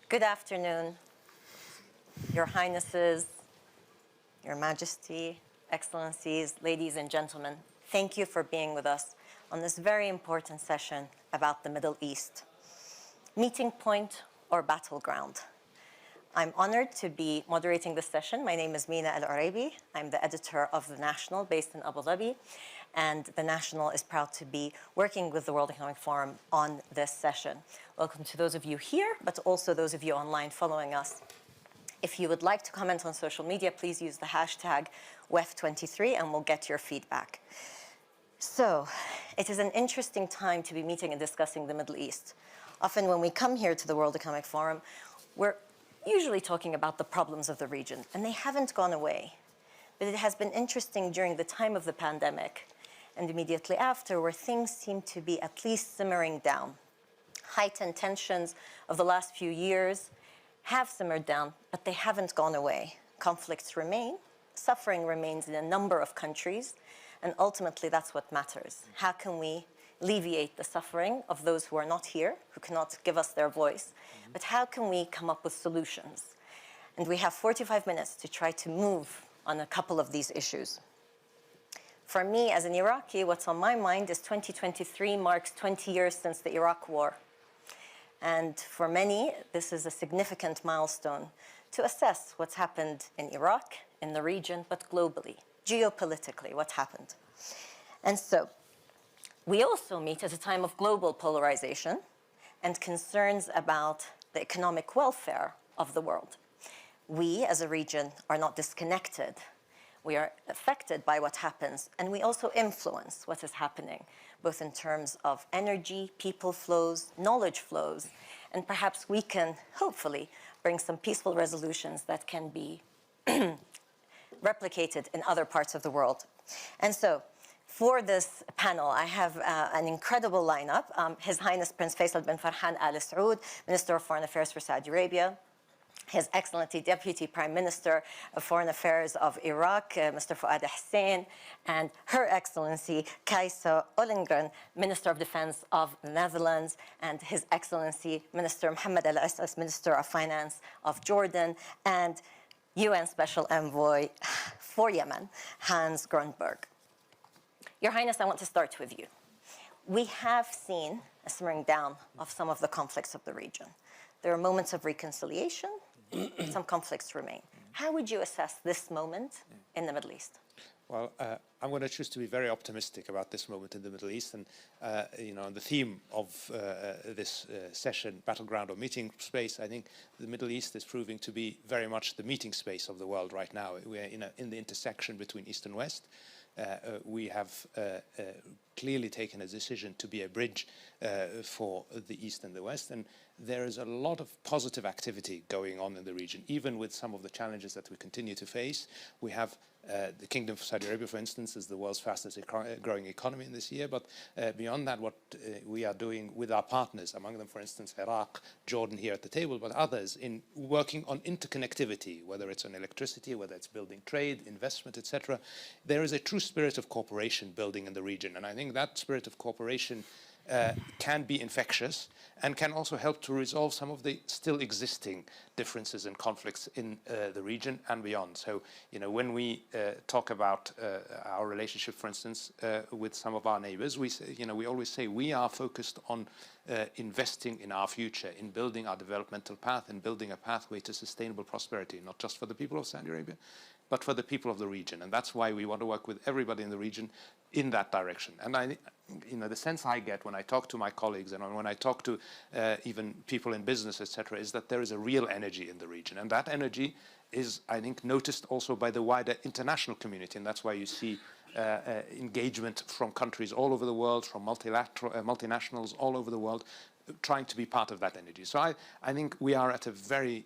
Good afternoon, Your Highnesses, Your Majesty, Excellencies, ladies and gentlemen. Thank you for being with us on this very important session about the Middle East. Meeting point or battleground? I'm honored to be moderating this session. My name is Mina Al-Oraibi. I'm the editor of The National based in Abu Dhabi, and The National is proud to be working with the World Economic Forum on this session. Welcome to those of you here, but also those of you online following us. If you would like to comment on social media, please use the hashtag WEF23 and we'll get your feedback. So, it is an interesting time to be meeting and discussing the Middle East. Often when we come here to the World Economic Forum, we're usually talking about the problems of the region, and they haven't gone away. But it has been interesting during the time of the pandemic and immediately after, where things seem to be at least simmering down. Heightened tensions of the last few years have simmered down, but they haven't gone away. Conflicts remain, suffering remains in a number of countries, and ultimately that's what matters. How can we alleviate the suffering of those who are not here, who cannot give us their voice, but how can we come up with solutions? And we have 45 minutes to try to move on a couple of these issues. For me, as an Iraqi, what's on my mind is 2023 marks 20 years since the Iraq War. And for many, this is a significant milestone to assess what's happened in Iraq, in the region, but globally, geopolitically, what's happened. And so, we also meet at a time of global polarization and concerns about the economic welfare of the world. We, as a region, are not disconnected. We are affected by what happens, and we also influence what is happening, both in terms of energy, people flows, knowledge flows, and perhaps we can, hopefully, bring some peaceful resolutions that can be replicated in other parts of the world. And so, for this panel, I have an incredible lineup. His Highness Prince Faisal bin Farhan Al Saud, Minister of Foreign Affairs for Saudi Arabia. His Excellency Deputy Prime Minister of Foreign Affairs of Iraq, Mr. Fuad Hussein, and Her Excellency Kajsa Ollongren, Minister of Defense of the Netherlands, and His Excellency Minister Mohammed Al-Assas, Minister of Finance of Jordan, and UN Special Envoy for Yemen, Hans Grundberg. Your Highness, I want to start with you. We have seen a simmering down of some of the conflicts of the region. There are moments of reconciliation, some conflicts remain. How would you assess this moment in the Middle East? Well, I'm going to choose to be very optimistic about this moment in the Middle East, and the theme of this session, battleground or meeting space. I think the Middle East is proving to be very much the meeting space of the world right now. We're in the intersection between East and West. We have clearly taken a decision to be a bridge for the East and the West, and there is a lot of positive activity going on in the region, even with some of the challenges that we continue to face. We have the Kingdom of Saudi Arabia, for instance, is the world's fastest growing economy in this year, but beyond that, what we are doing with our partners, among them, for instance, Iraq, Jordan here at the table, but others, in working on interconnectivity, whether it's on electricity, whether it's building trade, investment, etc. There is a true spirit of cooperation building in the region, and I think that spirit of cooperation can be infectious and can also help to resolve some of the still existing differences and conflicts in the region and beyond. So, when we talk about our relationship, for instance, with some of our neighbors, we say, we always say we are focused on investing in our future, in building our developmental path and building a pathway to sustainable prosperity, not just for the people of Saudi Arabia, but for the people of the region. And that's why we want to work with everybody in the region in that direction. And the sense I get when I talk to my colleagues and when I talk to even people in business, etc., is that there is a real energy in the region. And that energy is, I think, noticed also by the wider international community. And that's why you see engagement from countries all over the world, from multinationals all over the world, trying to be part of that energy. So I think we are at a very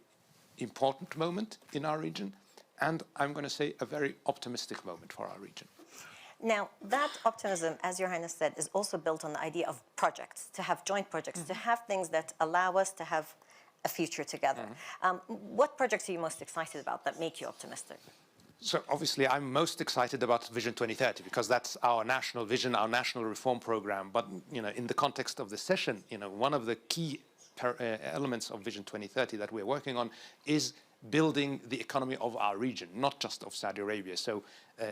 important moment in our region, and I'm going to say a very optimistic moment for our region. Now, that optimism, as Your Highness said, is also built on the idea of projects, to have joint projects, to have things that allow us to have a future together. What projects are you most excited about that make you optimistic? So obviously, I'm most excited about Vision 2030 because that's our national vision, our national reform program. But in the context of this session, one of the key elements of Vision 2030 that we're working on is building the economy of our region, not just of Saudi Arabia. So,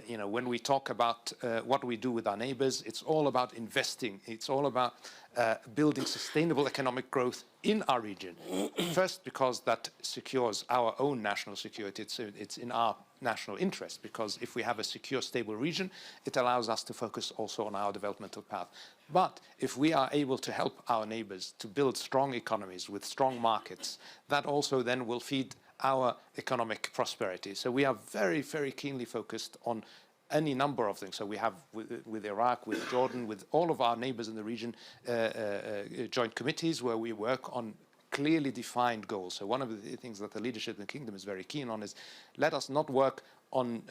when we talk about what we do with our neighbors, it's all about investing. It's all about building sustainable economic growth in our region. First, because that secures our own national security. It's in our national interest, because if we have a secure, stable region, it allows us to focus also on our developmental path. But if we are able to help our neighbors to build strong economies with strong markets, that also then will feed our economic prosperity. So we are very, very keenly focused on any number of things. So we have with Iraq, with Jordan, with all of our neighbors in the region, joint committees where we work on clearly defined goals. So one of the things that the leadership in the kingdom is very keen on is let us not work on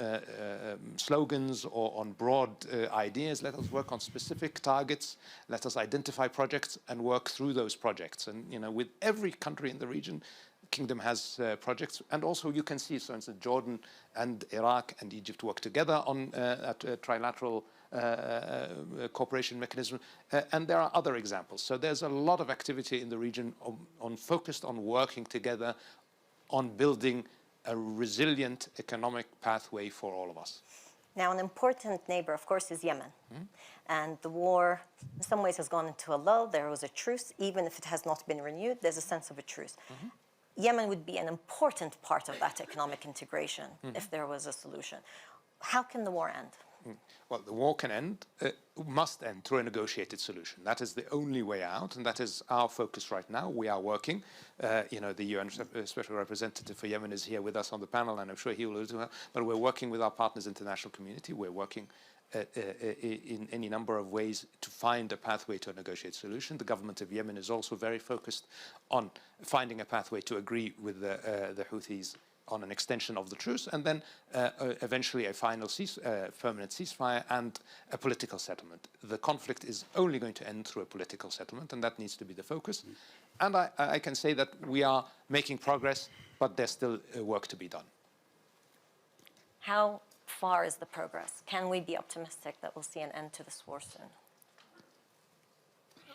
slogans or on broad ideas. Let us work on specific targets. Let us identify projects and work through those projects. And with every country in the region, Kingdom has projects, and also you can see, for instance, Jordan and Iraq and Egypt work together on a trilateral cooperation mechanism, and there are other examples. So there's a lot of activity in the region focused on working together on building a resilient economic pathway for all of us. Now, an important neighbor, of course, is Yemen. And the war, in some ways, has gone into a lull. There was a truce. Even if it has not been renewed, there's a sense of a truce. Yemen would be an important part of that economic integration if there was a solution. How can the war end? Well, the war can end, must end through a negotiated solution. That is the only way out, and that is our focus right now. We are working. The UN Special Representative for Yemen is here with us on the panel, and I'm sure he will do that. But we're working with our partners in the international community. We're working in any number of ways to find a pathway to a negotiated solution. The government of Yemen is also very focused on finding a pathway to agree with the Houthis on an extension of the truce, and then eventually a final permanent ceasefire and a political settlement. The conflict is only going to end through a political settlement, and that needs to be the focus. And I can say that we are making progress, but there's still work to be done. How far is the progress? Can we be optimistic that we'll see an end to this war soon?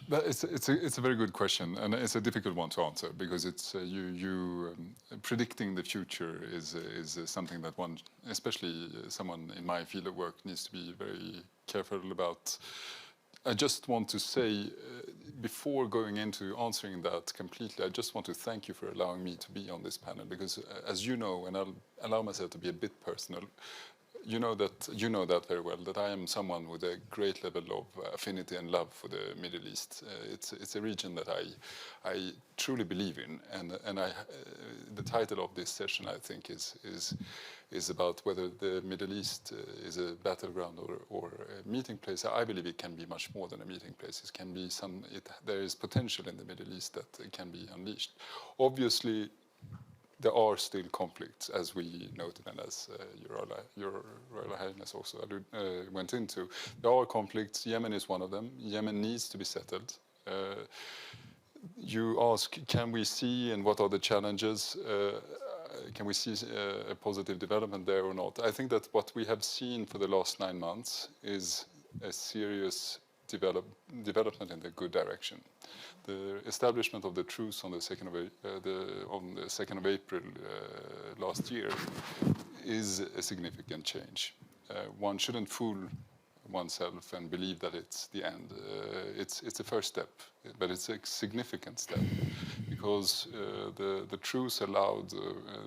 But it's a very good question, and it's a difficult one to answer, because it's predicting the future is something that one, especially someone in my field of work, needs to be very careful about. I just want to say, before going into answering that completely, I just want to thank you for allowing me to be on this panel, because as you know, and I'll allow myself to be a bit personal, you know that very well, that I am someone with a great level of affinity and love for the Middle East. It's a region that I truly believe in, and the title of this session, I think, is about whether the Middle East is a battleground or a meeting place. I believe it can be much more than a meeting place. It can be there is potential in the Middle East that can be unleashed. Obviously, there are still conflicts, as we noted, and as Your Royal Highness also went into. There are conflicts. Yemen is one of them. Yemen needs to be settled. You ask, can we see, and what are the challenges? Can we see a positive development there or not? I think that what we have seen for the last 9 months is a serious development in the good direction. The establishment of the truce on the 2nd of April last year is a significant change. One shouldn't fool oneself and believe that it's the end. It's a first step, but it's a significant step, because the truce allowed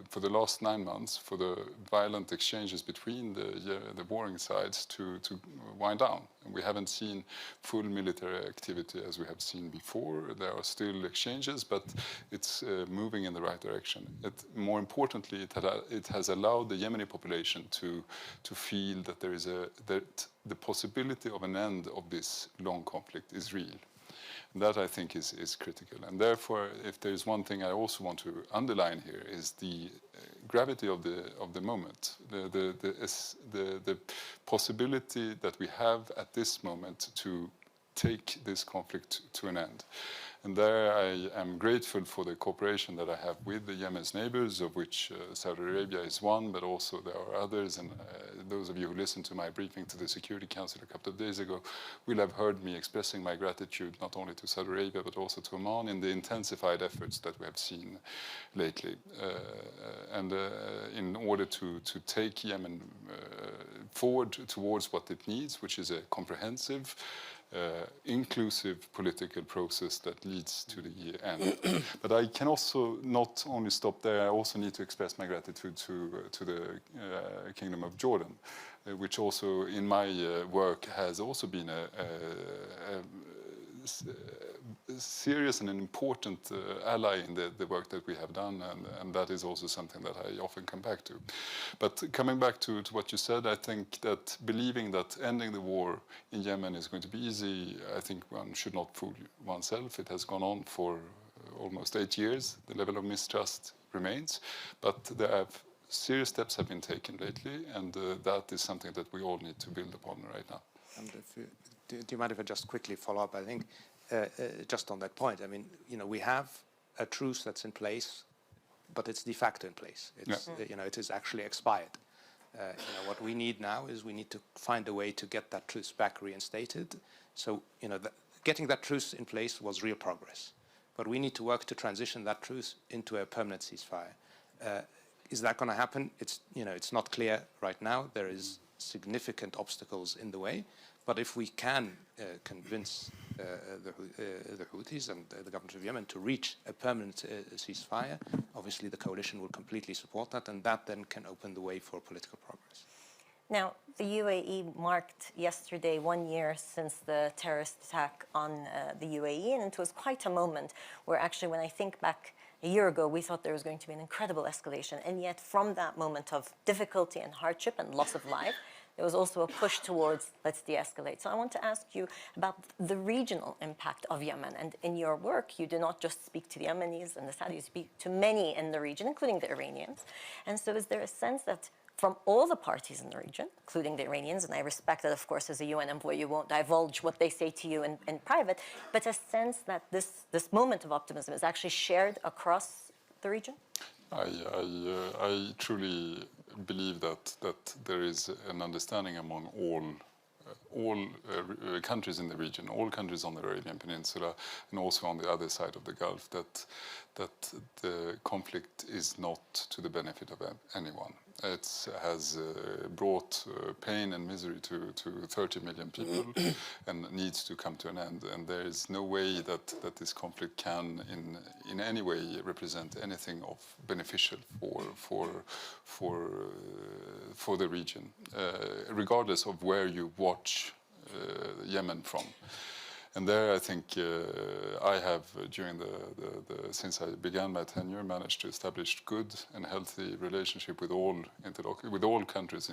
for the last 9 months for the violent exchanges between the warring sides to wind down. And we haven't seen full military activity as we have seen before. There are still exchanges, but it's moving in the right direction. More importantly, it has allowed the Yemeni population to feel that that the possibility of an end of this long conflict is real. And that, I think, is critical. And therefore, if there is one thing I also want to underline here, is the gravity of the moment, the possibility that we have at this moment to take this conflict to an end. And there I am grateful for the cooperation that I have with the Yemen's neighbors, of which Saudi Arabia is one, but also there are others. And those of you who listened to my briefing to the Security Council a couple of days ago will have heard me expressing my gratitude not only to Saudi Arabia, but also to Oman in the intensified efforts that we have seen lately. In order to take Yemen forward towards what it needs, which is a comprehensive, inclusive political process that leads to the end. But I can also not only stop there, I also need to express my gratitude to the Kingdom of Jordan, which also in my work has also been a serious and an important ally in the work that we have done, and that is also something that I often come back to. But coming back to what you said, I think that believing that ending the war in Yemen is going to be easy, I think one should not fool oneself. It has gone on for almost 8 years. The level of mistrust remains, but serious steps have been taken lately, and that is something that we all need to build upon right now. And do you mind if I just quickly follow up? I think just on that point, I mean, we have a truce that's in place, but it's de facto in place. It's, it is actually expired. What we need now is we need to find a way to get that truce back reinstated. So, getting that truce in place was real progress, but we need to work to transition that truce into a permanent ceasefire. Is that going to happen? It's not clear right now. There is significant obstacles in the way. But if we can convince the Houthis and the government of Yemen to reach a permanent ceasefire, obviously the coalition will completely support that, and that then can open the way for political progress. Now, the UAE marked yesterday 1 year since the terrorist attack on the UAE, and it was quite a moment where actually when I think back a year ago, we thought there was going to be an incredible escalation, and yet from that moment of difficulty and hardship and loss of life, there was also a push towards let's de-escalate. So I want to ask you about the regional impact of Yemen. And in your work, you do not just speak to the Yemenis and the Saudis, you speak to many in the region, including the Iranians. And so is there a sense that from all the parties in the region, including the Iranians, and I respect that, of course, as a UN envoy, you won't divulge what they say to you in private, but a sense that this moment of optimism is actually shared across the region? I truly believe that there is an understanding among all countries in the region, all countries on the Arabian Peninsula, and also on the other side of the Gulf, that the conflict is not to the benefit of anyone. It has brought pain and misery to 30 million people and needs to come to an end. And there is no way that this conflict can in any way represent anything of beneficial for the region, regardless of where you watch Yemen from. And there, I think I have, since I began my tenure, managed to establish good and healthy relationship with all countries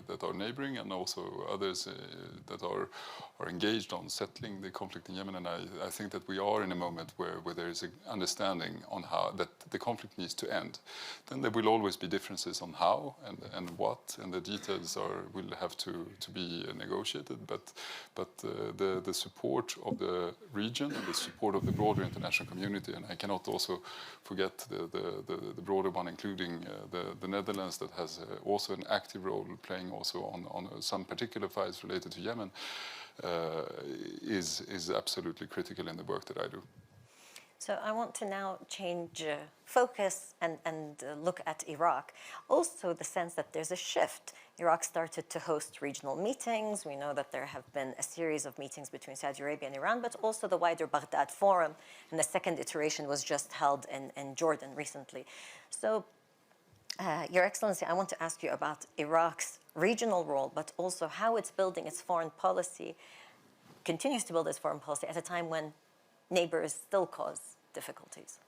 that are neighboring, and also others that are engaged on settling the conflict in Yemen. And I think that we are in a moment where there is an understanding on how that the conflict needs to end. Then there will always be differences on how and what, and the details will have to be negotiated. But the support of the region and the support of the broader international community, and I cannot also forget the broader one, including the Netherlands, that has also an active role playing also on some particular files related to Yemen, is absolutely critical in the work that I do. So I want to now change focus and look at Iraq. Also the sense that there's a shift. Iraq started to host regional meetings. We know that there have been a series of meetings between Saudi Arabia and Iran, but also the wider Baghdad Forum, and the second iteration was just held in Jordan recently. So, Your Excellency, I want to ask you about Iraq's regional role, but also how it's building its foreign policy, continues to build its foreign policy at a time when neighbors still cause difficulties.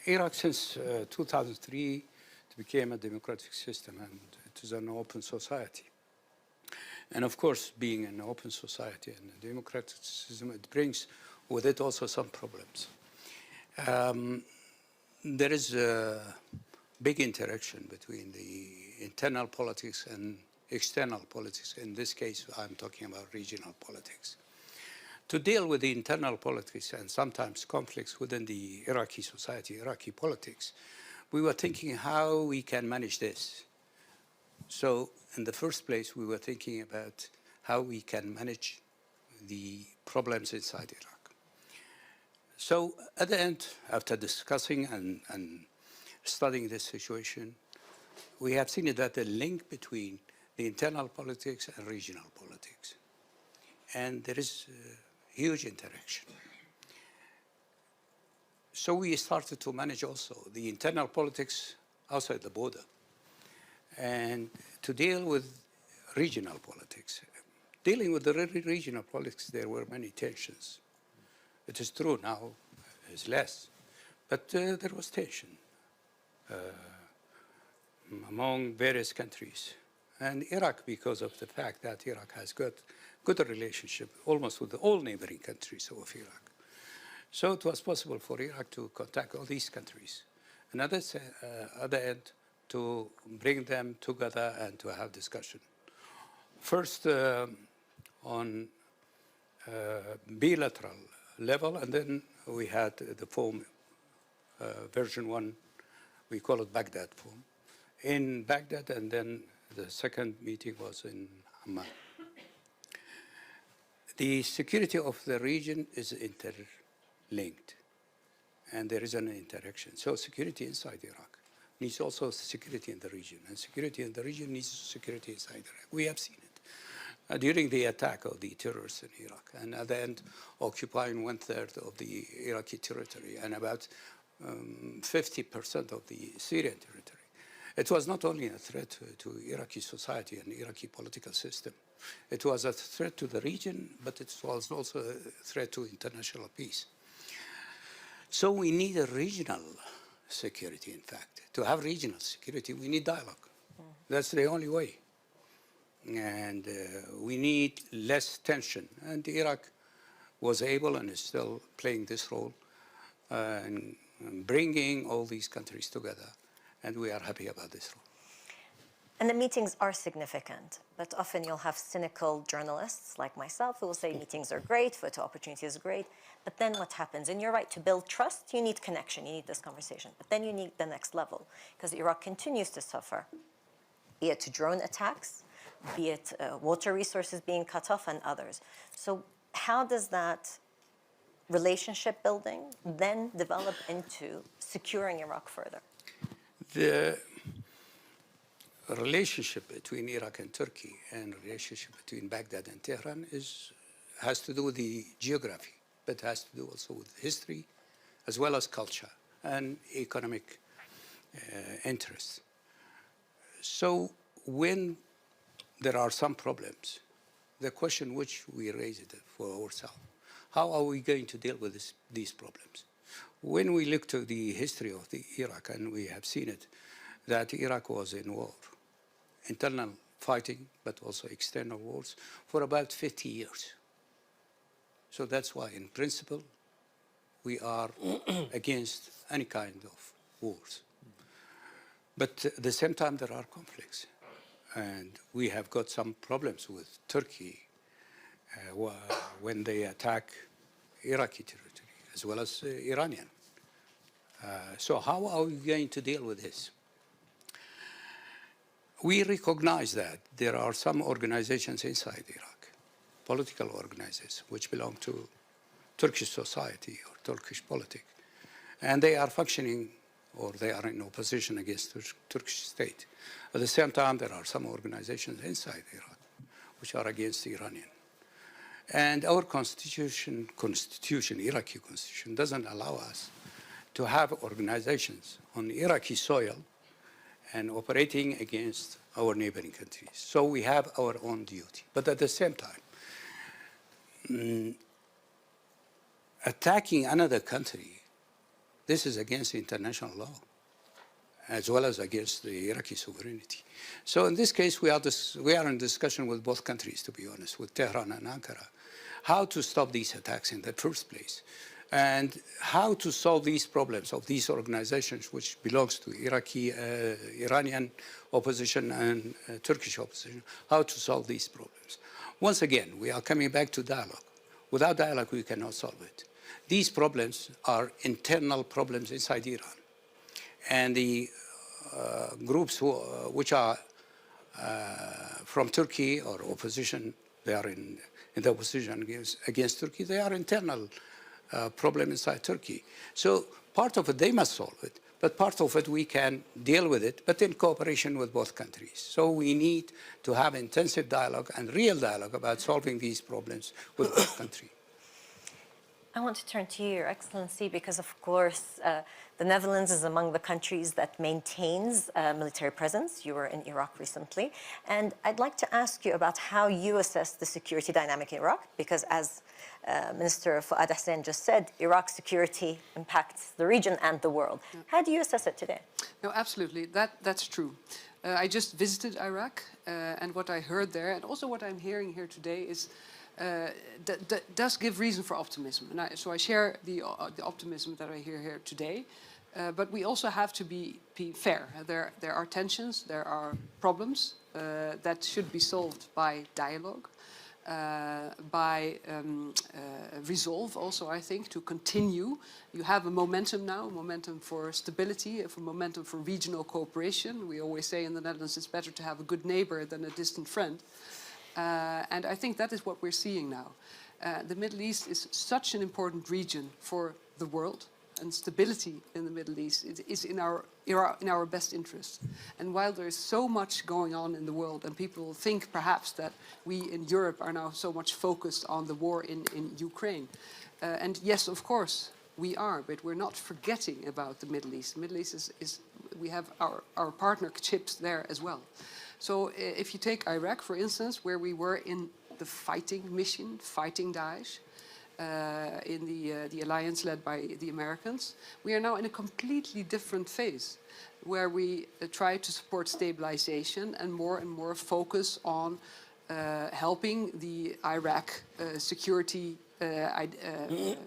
Iraq, since 2003, it became a democratic system, and it is an open society. And of course, being an open society and a democratic system, it brings with it also some problems. There is a big interaction between the internal politics and external politics. In this case, I'm talking about regional politics. to deal with the internal politics and sometimes conflicts within the Iraqi society, Iraqi politics, we were thinking how we can manage this. So in the first place, we were thinking about how we can manage the problems inside Iraq. So at the end, after discussing and studying this situation, we have seen that the link between the internal politics and regional politics. And there is a huge interaction. So we started to manage also the internal politics outside the border and to deal with regional politics. Dealing with the regional politics, there were many tensions. It is true now, it's less, but there was tension among various countries. And Iraq, because of the fact that Iraq has got good relationship almost with all neighboring countries of Iraq. So it was possible for Iraq to contact all these countries. And at the other end, to bring them together and to have discussion. First on bilateral level, and then we had the form, version 1, we call it Baghdad form, in Baghdad, and then the second meeting was in Amman. The security of the region is interlinked, and there is an interaction. So security inside Iraq needs also security in the region, and security in the region needs security inside Iraq. We have seen it during the attack of the terrorists in Iraq, and at the end occupying 1/3 of the Iraqi territory and about 50% of the Syrian territory. It was not only a threat to Iraqi society and Iraqi political system. It was a threat to the region, but it was also a threat to international peace. So we need a regional security, in fact. To have regional security, we need dialogue. That's the only way. And we need less tension. And Iraq was able and is still playing this role in bringing all these countries together. And we are happy about this role. And the meetings are significant, but often you'll have cynical journalists like myself who will say meetings are great, photo opportunity is great, but then what happens? And you're right, to build trust, you need connection, you need this conversation, but then you need the next level, because Iraq continues to suffer, be it drone attacks, be it water resources being cut off and others. So how does that relationship building then develop into securing Iraq further? The relationship between Iraq and Turkey and relationship between Baghdad and Tehran has to do with the geography, but has to do also with history, as well as culture and economic interests. So when there are some problems, the question which we raised for ourselves, how are we going to deal with these problems? When we look to the history of Iraq, and we have seen it, that Iraq was in war, internal fighting, but also external wars, for about 50 years. So that's why, in principle, we are against any kind of wars. But at the same time, there are conflicts. And we have got some problems with Turkey when they attack Iraqi territory, as well as Iranian. So how are we going to deal with this? We recognize that there are some organizations inside Iraq, political organizations, which belong to Turkish society or Turkish politics, and they are functioning or they are in opposition against the Turkish state. At the same time, there are some organizations inside Iraq which are against the Iranian. And our constitution, Iraqi constitution, doesn't allow us to have organizations on Iraqi soil and operating against our neighboring countries. So we have our own duty. But at the same time, attacking another country, this is against international law, as well as against the Iraqi sovereignty. So in this case, we are in discussion with both countries, to be honest, with Tehran and Ankara, how to stop these attacks in the first place, and how to solve these problems of these organizations which belongs to Iranian opposition and Turkish opposition, how to solve these problems. Once again, we are coming back to dialogue. Without dialogue, we cannot solve it. These problems are internal problems inside Iran. And the groups which are from Turkey or opposition, they are in the opposition against Turkey, they are internal problem inside Turkey. So part of it, they must solve it, but part of it, we can deal with it, but in cooperation with both countries. So we need to have intensive dialogue and real dialogue about solving these problems with both countries. I want to turn to you, Your Excellency, because of course, the Netherlands is among the countries that maintains military presence. You were in Iraq recently. And I'd like to ask you about how you assess the security dynamic in Iraq, because as Minister Fuad Hussein just said, Iraq's security impacts the region and the world. Yeah. How do you assess it today? No, absolutely. That's true. I just visited Iraq, and what I heard there, and also what I'm hearing here today, is that does give reason for optimism. And so I share the optimism that I hear here today. But we also have to be fair. There are tensions, there are problems that should be solved by dialogue, by resolve also, I think, to continue. You have a momentum now, a momentum for stability, a momentum for regional cooperation. We always say in the Netherlands it's better to have a good neighbor than a distant friend. And I think that is what we're seeing now. The Middle East is such an important region for the world, and stability in the Middle East is in our best interest. And while there is so much going on in the world, and people think perhaps that we in Europe are now so much focused on the war in Ukraine, and yes, of course, we are, but we're not forgetting about the Middle East. The Middle East is we have our partnerships there as well. So if you take Iraq, for instance, where we were in the fighting mission, fighting Daesh, in the alliance led by the Americans, we are now in a completely different phase, where we try to support stabilization and more focus on helping the Iraq security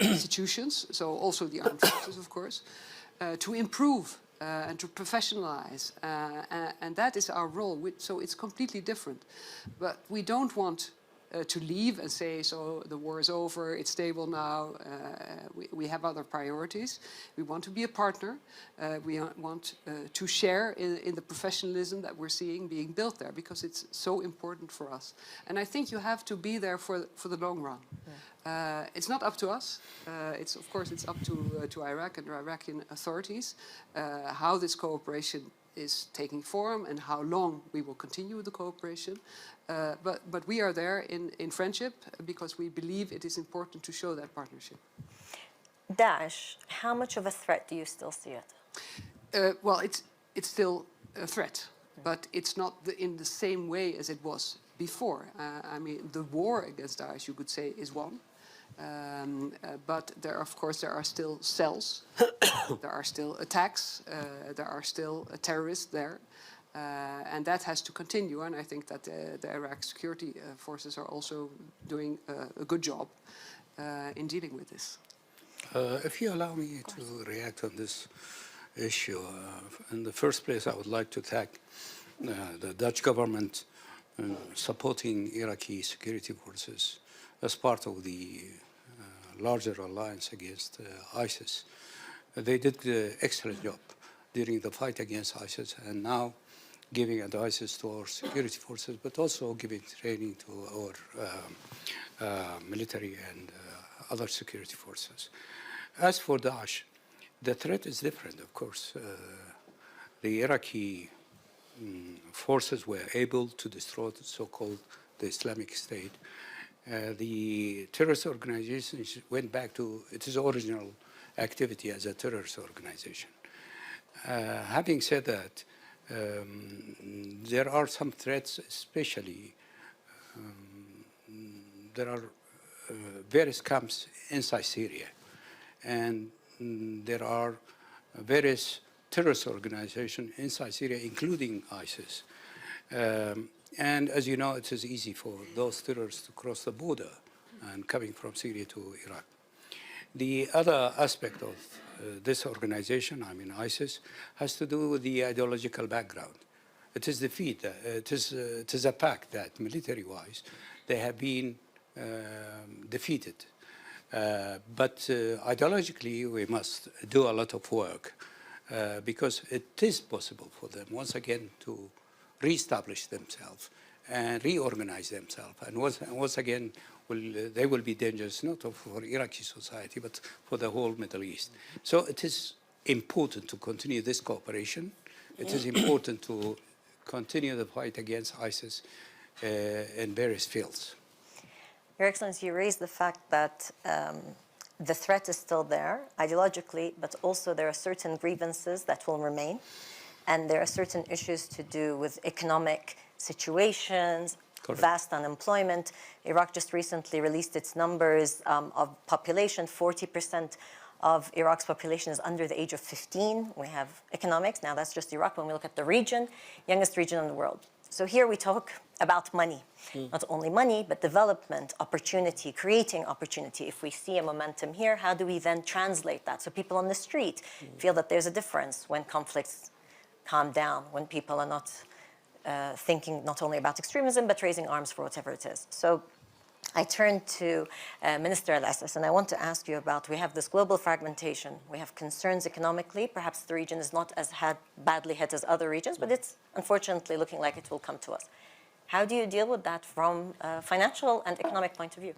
institutions, so also the armed forces, of course, to improve and to professionalize, and that is our role. So it's completely different. But we don't want to leave and say, so the war is over, it's stable now, we have other priorities. We want to be a partner. We want to share in the professionalism that we're seeing being built there, because it's so important for us. And I think you have to be there for the long run. Yeah. It's not up to us. Of course, it's up to Iraq and the Iraqi authorities how this cooperation is taking form and how long we will continue the cooperation. But we are there in friendship because we believe it is important to show that partnership. Daesh, how much of a threat do you still see it? Well, it's still a threat, but it's not in the same way as it was before. I mean, the war against Daesh, you could say, is one. But of course, there are still cells, there are still attacks, there are still terrorists there, and that has to continue. And I think that the Iraq security forces are also doing a good job in dealing with this. If you allow me to react on this issue, in the first place, I would like to thank the Dutch government supporting Iraqi security forces as part of the larger alliance against ISIS. They did an excellent job during the fight against ISIS, and now giving advices to our security forces, but also giving training to our military and other security forces. As for Daesh, the threat is different, of course. The Iraqi forces were able to destroy the so-called the Islamic State. The terrorist organization went back to its original activity as a terrorist organization. Having said that, there are some threats, especially there are various camps inside Syria, and there are various terrorist organizations inside Syria, including ISIS. And as you know, it is easy for those terrorists to cross the border and coming from Syria to Iraq. The other aspect of this organization, I mean ISIS, has to do with the ideological background. It is defeat. It is a fact that military-wise, they have been defeated. But ideologically, we must do a lot of work because it is possible for them, once again, to reestablish themselves and reorganize themselves. And once again, they will be dangerous not for Iraqi society, but for the whole Middle East. So it is important to continue this cooperation. It is important to continue the fight against ISIS in various fields. Your Excellency, you raised the fact that the threat is still there, ideologically, but also there are certain grievances that will remain, and there are certain issues to do with economic situations, Correct. Vast unemployment. Iraq just recently released its numbers of population. 40% of Iraq's population is under the age of 15. We have economics. Now, that's just Iraq. When we look at the region, youngest region in the world. So here we talk about money. Not only money, but development, opportunity, creating opportunity. If we see a momentum here, how do we then translate that? So people on the street feel that there's a difference when conflicts calm down, when people are not thinking not only about extremism, but raising arms for whatever it is. So I turn to Minister Al-Assas, and I want to ask you about, we have this global fragmentation. We have concerns economically. Perhaps the region is not as badly hit as other regions, but it's unfortunately looking like it will come to us. How do you deal with that from a financial and economic point of view?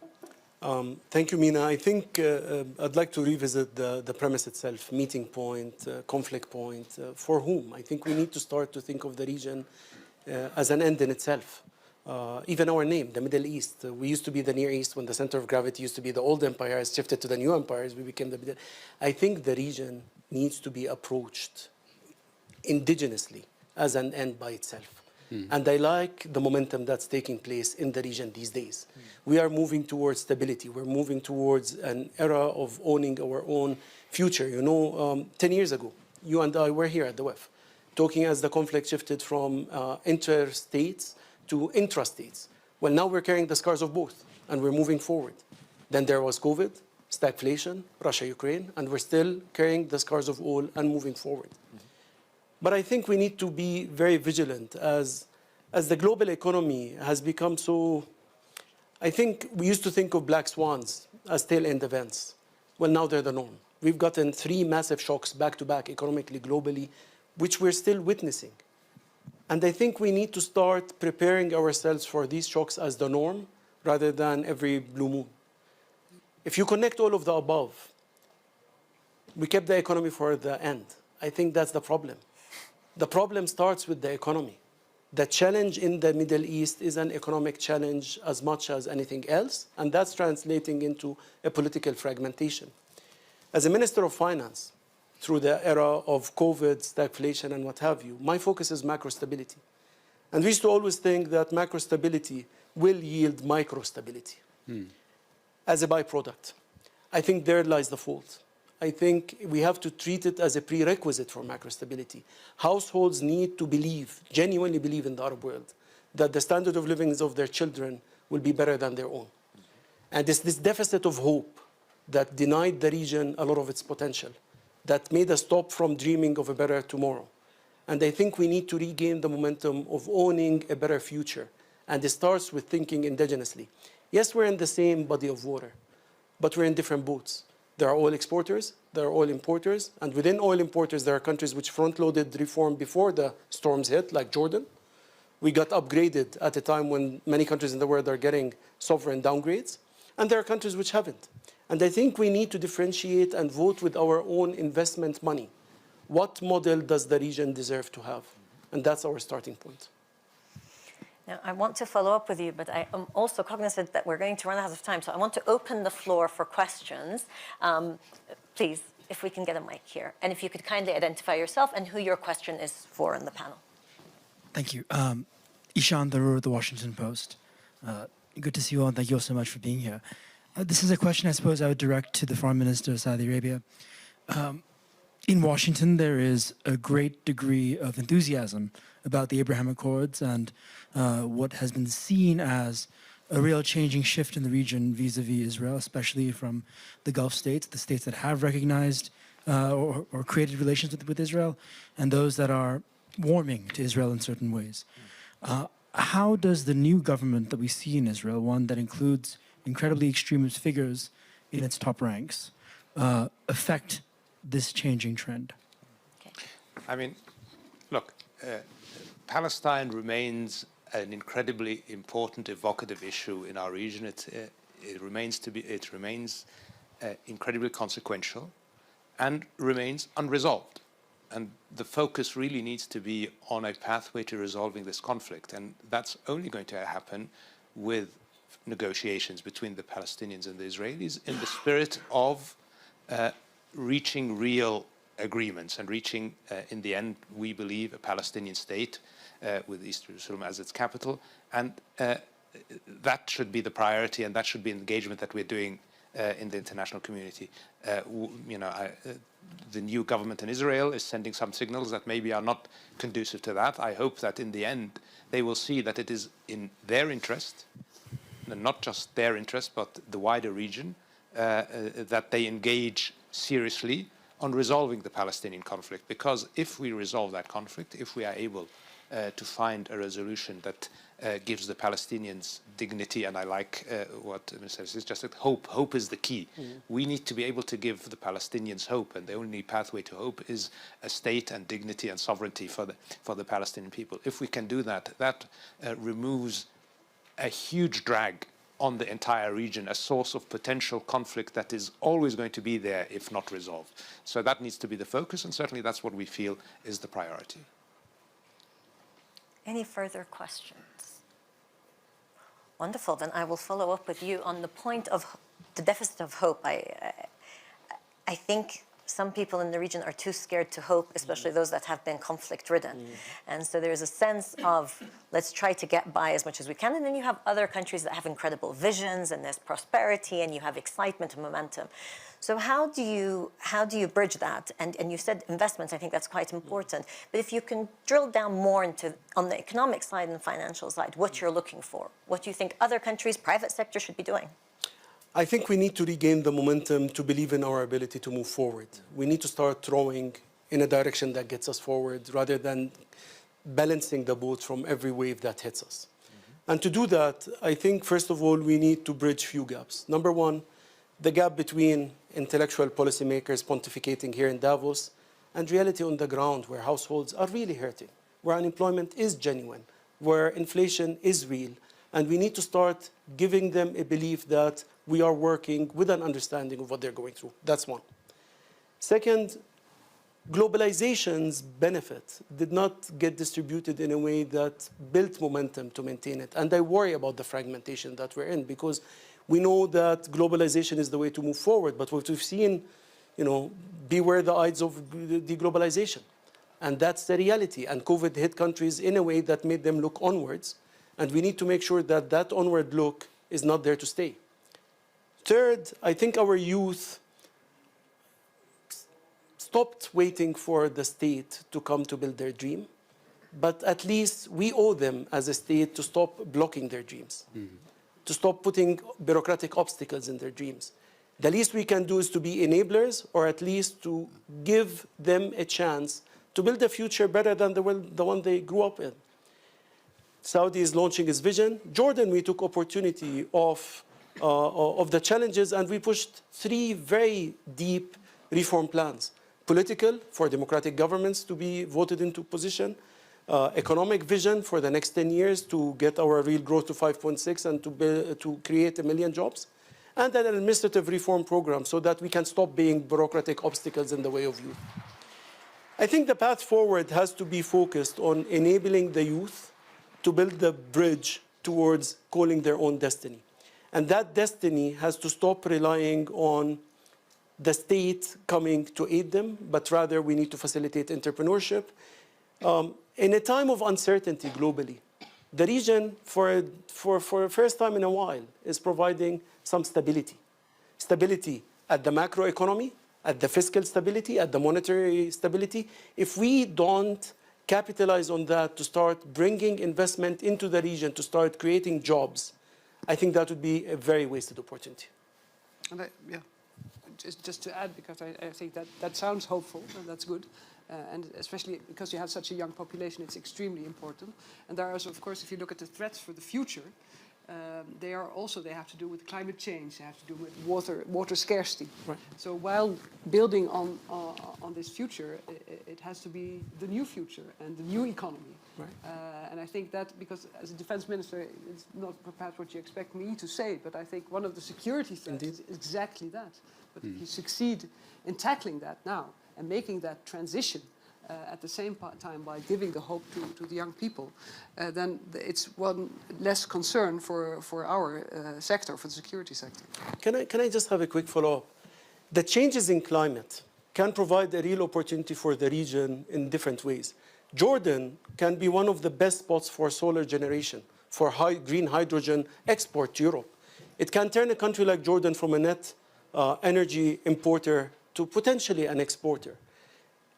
Thank you, Mina. I think I'd like to revisit the premise itself, meeting point, conflict point. For whom? I think we need to start to think of the region as an end in itself. Even our name, the Middle East, we used to be the Near East when the center of gravity used to be the old empires, shifted to the new empires, we became the Middle. I think the region needs to be approached indigenously as an end by itself. And I like the momentum that's taking place in the region these days. We are moving towards stability. We're moving towards an era of owning our own future. You know, 10 years ago, you and I were here at the WEF, talking as the conflict shifted from interstates to intrastates. Well, now we're carrying the scars of both, and we're moving forward. Then there was COVID, stagflation, Russia, Ukraine, and we're still carrying the scars of all and moving forward. But I think we need to be very vigilant as the global economy has become so, I think we used to think of black swans as tail-end events. Well, now they're the norm. We've gotten 3 massive shocks back-to-back economically, globally, which we're still witnessing. And I think we need to start preparing ourselves for these shocks as the norm rather than every blue moon. If you connect all of the above, we kept the economy for the end. I think that's the problem. The problem starts with the economy. The challenge in the Middle East is an economic challenge as much as anything else, and that's translating into a political fragmentation. As a Minister of Finance, through the era of COVID, stagflation, and what have you, my focus is macro stability. And we used to always think that macro stability will yield micro stability as a byproduct. I think there lies the fault. I think we have to treat it as a prerequisite for macro stability. Households need to believe, genuinely believe in the Arab world, that the standard of living of their children will be better than their own. And it's this deficit of hope that denied the region a lot of its potential, that made us stop from dreaming of a better tomorrow. And I think we need to regain the momentum of owning a better future. And it starts with thinking indigenously. Yes, we're in the same body of water, but we're in different boats. There are oil exporters, there are oil importers, and within oil importers, there are countries which front-loaded reform before the storms hit, like Jordan. We got upgraded at a time when many countries in the world are getting sovereign downgrades, and there are countries which haven't. And I think we need to differentiate and vote with our own investment money. What model does the region deserve to have? And that's our starting point. Now, I want to follow up with you, but I am also cognizant that we're going to run out of time. So I want to open the floor for questions. Please, if we can get a mic here. And if you could kindly identify yourself and who your question is for in the panel. Thank you. Ishan Darur, The Washington Post. Good to see you all. Thank you all so much for being here. This is a question I suppose I would direct to the Foreign Minister of Saudi Arabia. In Washington, there is a great degree of enthusiasm about the Abraham Accords and what has been seen as a real changing shift in the region vis-a-vis Israel, especially from the Gulf states, the states that have recognized or created relations with Israel, and those that are warming to Israel in certain ways. How does the new government that we see in Israel, one that includes incredibly extremist figures, in its top ranks affect this changing trend? I mean, look, Palestine remains an incredibly important, evocative issue in our region. It remains incredibly consequential and remains unresolved. And the focus really needs to be on a pathway to resolving this conflict. And that's only going to happen with negotiations between the Palestinians and the Israelis in the spirit of reaching real agreements and reaching, in the end, we believe, a Palestinian state with East Jerusalem as its capital. And that should be the priority, and that should be engagement that we're doing in the international community. The new government in Israel is sending some signals that maybe are not conducive to that. I hope that in the end they will see that it is in their interest, and not just their interest, but the wider region, that they engage seriously on resolving the Palestinian conflict. Because if we resolve that conflict, if we are able to find a resolution that gives the Palestinians dignity, and I like what Mr. says, just that hope is the key. We need to be able to give the Palestinians hope, and the only pathway to hope is a state and dignity and sovereignty for the Palestinian people. If we can do that, that removes a huge drag on the entire region, a source of potential conflict that is always going to be there if not resolved. So that needs to be the focus, and certainly that's what we feel is the priority. Any further questions? Wonderful. Then I will follow up with you on the point of the deficit of hope. I think some people in the region are too scared to hope, especially those that have been conflict-ridden. And so there's a sense of, let's try to get by as much as we can. And then you have other countries that have incredible visions, and there's prosperity, and you have excitement and momentum. So how do you bridge that? And you said investments, I think that's quite important. But if you can drill down more into, on the economic side and the financial side, what you're looking for, what do you think other countries, private sector should be doing? I think we need to regain the momentum to believe in our ability to move forward. We need to start throwing in a direction that gets us forward rather than balancing the boat from every wave that hits us. And to do that, I think, first of all, we need to bridge few gaps. Number one, the gap between intellectual policymakers pontificating here in Davos and reality on the ground, where households are really hurting, where unemployment is genuine, where inflation is real. And we need to start giving them a belief that we are working with an understanding of what they're going through. That's one. Second, globalization's benefit did not get distributed in a way that built momentum to maintain it. And I worry about the fragmentation that we're in, because we know that globalization is the way to move forward. But what we've seen, beware the odds of deglobalization. And that's the reality. And COVID hit countries in a way that made them look onwards. And we need to make sure that that onward look is not there to stay. Third, I think our youth stopped waiting for the state to come to build their dream. But at least we owe them as a state to stop blocking their dreams, to stop putting bureaucratic obstacles in their dreams. The least we can do is to be enablers, or at least to give them a chance to build a future better than the one they grew up in. Saudi is launching its vision. Jordan, we took opportunity of the challenges, and we pushed 3 very deep reform plans. Political, for democratic governments to be voted into position. Economic vision for the next 10 years to get our real growth to 5.6 and to create 1 million jobs. And an administrative reform program so that we can stop being bureaucratic obstacles in the way of youth. I think the path forward has to be focused on enabling the youth to build the bridge towards calling their own destiny. And that destiny has to stop relying on the state coming to aid them, but rather we need to facilitate entrepreneurship. In a time of uncertainty globally, the region, for the first time in a while, is providing some stability. Stability at the macroeconomy, at the fiscal stability, at the monetary stability. If we don't capitalize on that to start bringing investment into the region, to start creating jobs, I think that would be a very wasted opportunity. And just to add, because I think that sounds hopeful, and that's good. And especially because you have such a young population, it's extremely important. And there are also, of course, if you look at the threats for the future, they have to do with climate change, they have to do with water scarcity. Right. So while building on this future, it has to be the new future and the new economy. Right. And I think that, because as a defense minister, it's not perhaps what you expect me to say, but I think one of the security threats is exactly that. But if you succeed in tackling that now and making that transition at the same time by giving the hope to the young people, then it's one less concern for our sector, for the security sector. Can I just have a quick follow-up? The changes in climate can provide a real opportunity for the region in different ways. Jordan can be one of the best spots for solar generation, for green hydrogen export to Europe. It can turn a country like Jordan from a net energy importer to potentially an exporter.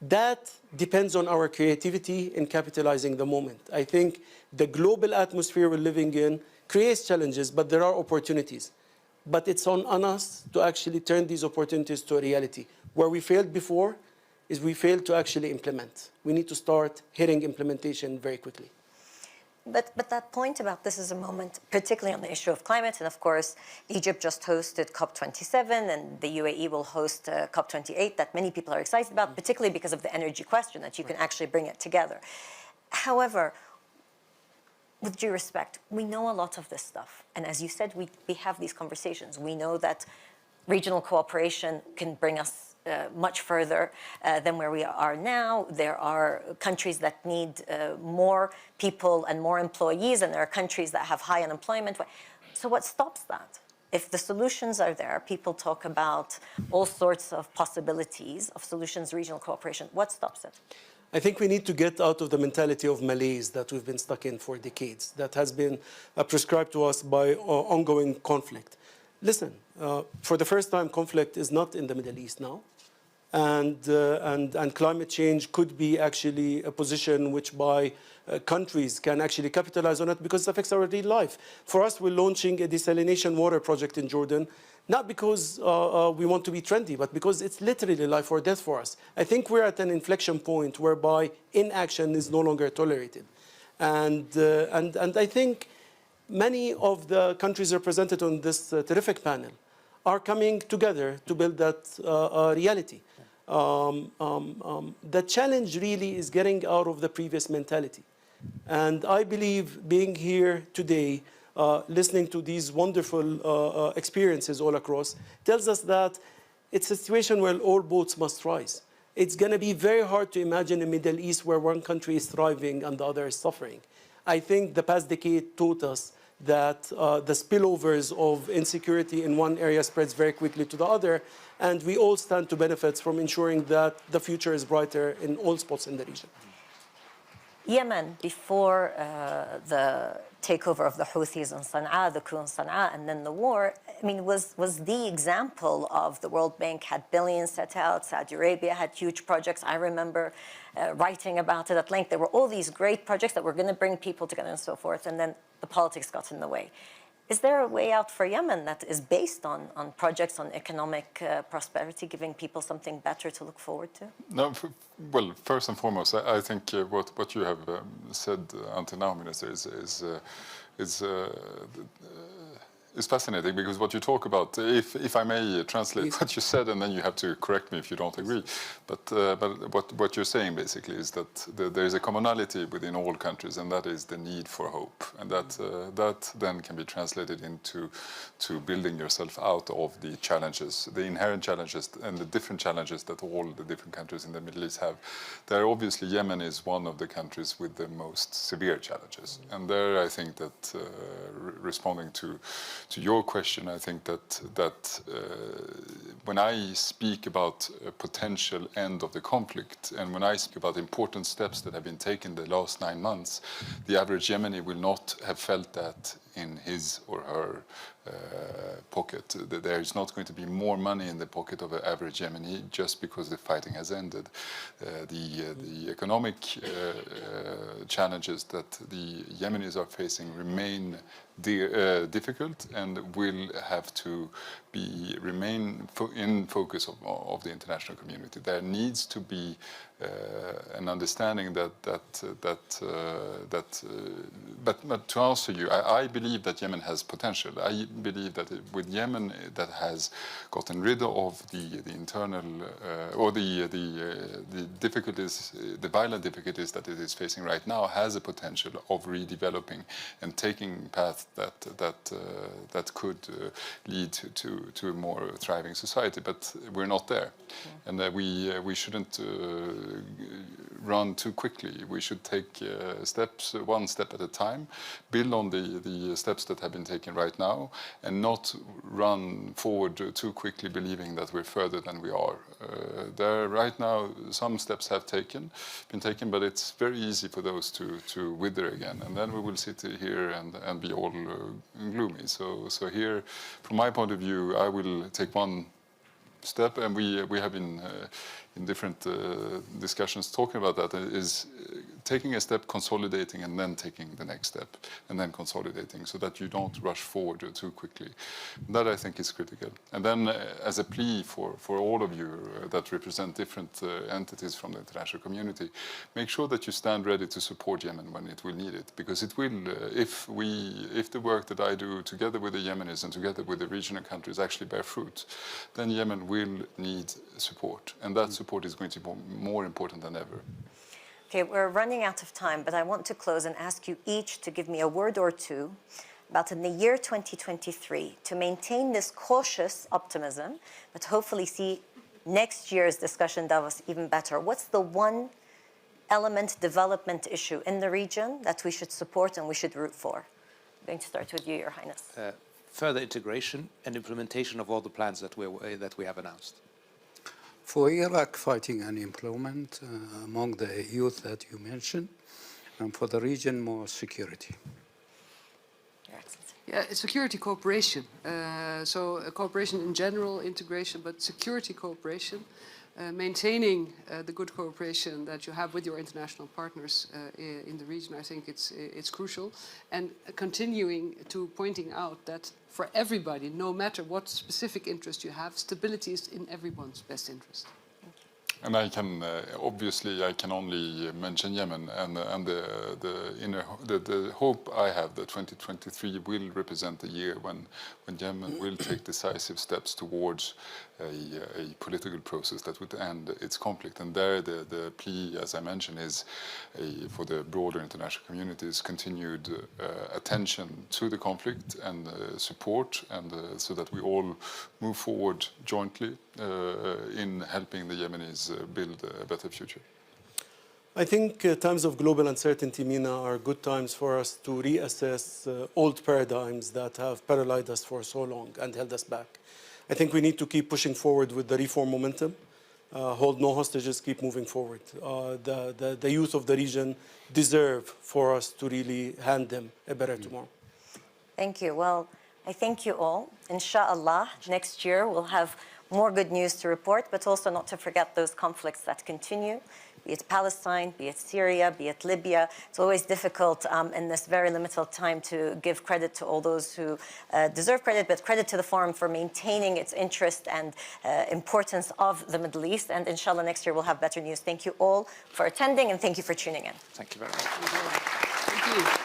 That depends on our creativity in capitalizing the moment. I think the global atmosphere we're living in creates challenges, but there are opportunities. But it's on us to actually turn these opportunities to a reality. Where we failed before is we failed to actually implement. We need to start hitting implementation very quickly. But that point about this is a moment, particularly on the issue of climate, and of course, Egypt just hosted COP27, and the UAE will host COP28 that many people are excited about, particularly because of the energy question, that you can actually bring it together. However, with due respect, we know a lot of this stuff. And as you said, we have these conversations. We know that regional cooperation can bring us much further than where we are now. There are countries that need more people and more employees, and there are countries that have high unemployment. So what stops that? If the solutions are there, people talk about all sorts of possibilities of solutions, regional cooperation. What stops it? I think we need to get out of the mentality of malaise that we've been stuck in for decades, that has been prescribed to us by ongoing conflict. Listen, for the first time, conflict is not in the Middle East now. And climate change could be actually a position which by countries can actually capitalize on it because it affects our real life. For us, we're launching a desalination water project in Jordan, not because we want to be trendy, but because it's literally life or death for us. I think we're at an inflection point whereby inaction is no longer tolerated. And I think many of the countries represented on this terrific panel are coming together to build that reality. The challenge really is getting out of the previous mentality. And I believe being here today, listening to these wonderful experiences all across, tells us that it's a situation where all boats must rise. It's going to be very hard to imagine a Middle East where one country is thriving and the other is suffering. I think the past decade taught us that the spillovers of insecurity in one area spreads very quickly to the other, and we all stand to benefit from ensuring that the future is brighter in all spots in the region. Yemen, before the takeover of the Houthis in Sana'a, the coup in Sana'a, and then the war, I mean, was the example of the World Bank had billions set out, Saudi Arabia had huge projects. I remember writing about it at length. There were all these great projects that were going to bring people together and so forth, and then the politics got in the way. Is there a way out for Yemen that is based on projects, on economic prosperity, giving people something better to look forward to? No, well, first and foremost, I think what you have said until now, Minister, is fascinating, because what you talk about, if I may translate what you said, and then you have to correct me if you don't agree, but what you're saying basically is that there is a commonality within all countries, and that is the need for hope, and that then can be translated into building yourself out of the challenges, the inherent challenges and the different challenges that all the different countries in the Middle East have. There, obviously, Yemen is one of the countries with the most severe challenges, and there I think that responding to your question, I think that when I speak about a potential end of the conflict, and when I speak about important steps that have been taken the last 9 months, the average Yemeni will not have felt that in his or her pocket. There is not going to be more money in the pocket of an average Yemeni just because the fighting has ended. The economic challenges that the Yemenis are facing remain difficult and will have to remain in focus of the international community. There needs to be an understanding but to answer you, I believe that Yemen has potential. I believe that with Yemen that has gotten rid of the internal or the difficulties, the violent difficulties that it is facing right now, has a potential of redeveloping and taking paths that could lead to a more thriving society. But we're not there, and we shouldn't run too quickly. We should take steps, one step at a time, build on the steps that have been taken right now, and not run forward too quickly believing that we're further than we are. There right now some steps have been taken, but it's very easy for those to wither again, and then we will sit here and be all gloomy. So here, from my point of view, I will take one step, and we have been in different discussions talking about that, is taking a step, consolidating, and then taking the next step, and then consolidating, so that you don't rush forward too quickly. That, I think, is critical. And then as a plea for all of you that represent different entities from the international community, make sure that you stand ready to support Yemen when it will need it, because it will, if the work that I do together with the Yemenis and together with the regional countries actually bear fruit, then Yemen will need support, and that support is going to be more important than ever. Okay, we're running out of time, but I want to close and ask you each to give me a word or two about, in the year 2023, to maintain this cautious optimism, but hopefully see next year's discussion Davos even better. What's the one element, development issue in the region that we should support and we should root for? I'm going to start with you, Your Highness. Further integration and implementation of all the plans that we have announced. For Iraq, fighting unemployment among the youth that you mentioned, and for the region, more security. Your Excellency. Yeah, it's security cooperation. So cooperation in general, integration, but security cooperation, maintaining the good cooperation that you have with your international partners in the region. I think it's crucial, and continuing to pointing out that for everybody, no matter what specific interest you have, stability is in everyone's best interest. And I can obviously I can only mention Yemen, and the hope I have that 2023 will represent a year when Yemen will take decisive steps towards a political process that would end its conflict. And there the plea, as I mentioned, is for the broader international community's continued attention to the conflict and support, and so that we all move forward jointly in helping the Yemenis build a better future. I think times of global uncertainty, Mina, are good times for us to reassess old paradigms that have paralyzed us for so long and held us back. I think we need to keep pushing forward with the reform momentum, hold no hostages, keep moving forward. The youth of the region deserve for us to really hand them a better tomorrow. Thank you. Well, I thank you all. Inshallah, next year we'll have more good news to report, but also not to forget those conflicts that continue, be it Palestine, be it Syria, be it Libya. It's always difficult in this very limited time to give credit to all those who deserve credit, but credit to the Forum for maintaining its interest and importance of the Middle East. And inshallah, next year we'll have better news. Thank you all for attending, and thank you for tuning in. Thank you very much. Thank you.